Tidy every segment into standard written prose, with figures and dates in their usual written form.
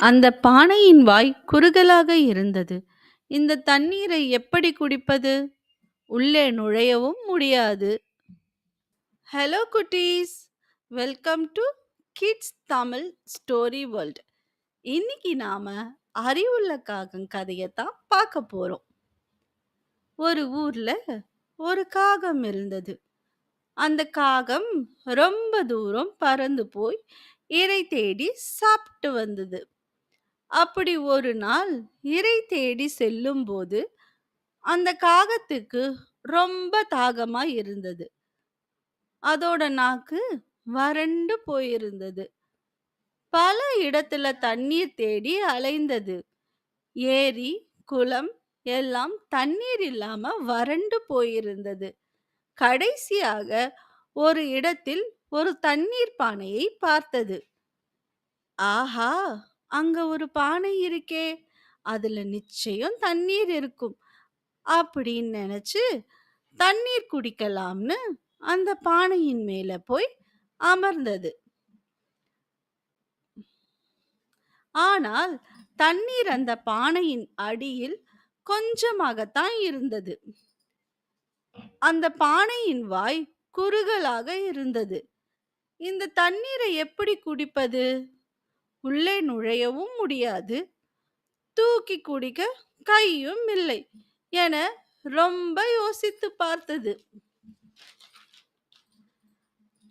அந்த பானையின் வாய் குறுகலாக இருந்தது. இந்த தண்ணீரை எப்படி குடிப்பது? உள்ளே நுழையவும் முடியாது. ஹலோ குட்டீஸ்! Welcome to kids Tamil story world. இன்னைக்கு நாம அறிவுள்ள காகம் கதையை தான் பார்க்க போறோம். ஒரு ஊர்ல ஒரு காகம் இருந்தது. அந்த காகம் ரொம்ப தூரம் பறந்து போய் இரை தேடி சாப்பிட்டு வந்தது. அப்படி ஒரு நாள் இரை தேடி செல்லும்போது அந்த காகத்துக்கு ரொம்ப தாகமா இருந்தது. அதோட நாக்கு வறண்டு போயிருந்தது. பல இடத்துல தண்ணீர் தேடி அலைந்தது. ஏரி, குளம் எல்லாம் தண்ணீர் இல்லாம வறண்டு போயிருந்தது. கடைசியாக ஒரு இடத்தில் ஒரு தண்ணீர் பானையை பார்த்தது. ஆஹா! அங்க ஒரு பானை இருக்கே! அதுல நிச்சயம் தண்ணீர் இருக்கும் அப்படின்னு நினைச்சு தண்ணீர் குடிக்கலாம்னு அந்த பானையின் மேல போய் அமர்ந்தது. ஆனால் தண்ணீர் அந்த பானையின் அடியில் கொஞ்சமாகத்தான் இருந்தது. அந்த பானையின் வாய் குறுகலாக இருந்தது. இந்த தண்ணீரை எப்படி குடிப்பது? உள்ளே நுழையவும் முடியாது, தூக்கி குடிக்க கையும் இல்லை என ரொம்ப யோசித்து பார்த்தது.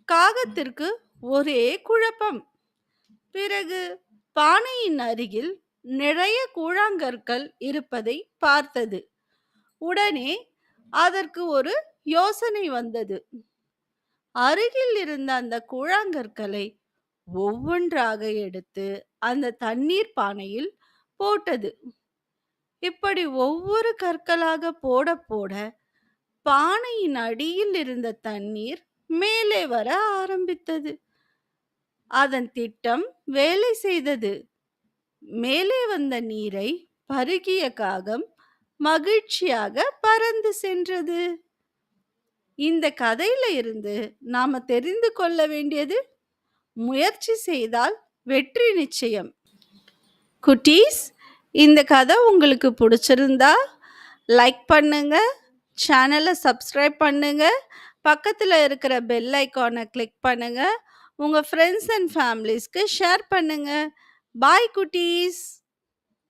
காகத்திற்கு ஒரே குழப்பம். பிறகு பானையின் அருகில் நிறைய கூழாங்கற்கள் இருப்பதை பார்த்தது. உடனே அதற்கு ஒரு யோசனை வந்தது. அருகில் இருந்த அந்த கூழாங்கற்களை ஒவ்வொன்றாக எடுத்து அந்த தண்ணீர் பானையில் போட்டது. இப்படி ஒவ்வொரு கற்களாக போட போட பானையின் அடியில் இருந்த தண்ணீர் மேலே வர ஆரம்பித்தது. அதன் திட்டம் வேலை செய்தது. மேலே வந்த நீரை பருகிய காகம் மகிழ்ச்சியாக பறந்து சென்றது. இந்த கதையில இருந்து நாம தெரிந்து கொள்ள வேண்டியது, முயற்சி செய்தால் வெற்றி நிச்சயம். குட்டீஸ், இந்த கதை உங்களுக்கு பிடிச்சிருந்தா லைக் பண்ணுங்க, சேனலை சப்ஸ்கிரைப் பண்ணுங்க, பக்கத்தில் இருக்கிற பெல் ஐக்கானை கிளிக் பண்ணுங்க, உங்கள் ஃப்ரெண்ட்ஸ் அண்ட் ஃபேமிலிஸ்க்கு ஷேர் பண்ணுங்க. பாய் குட்டீஸ்.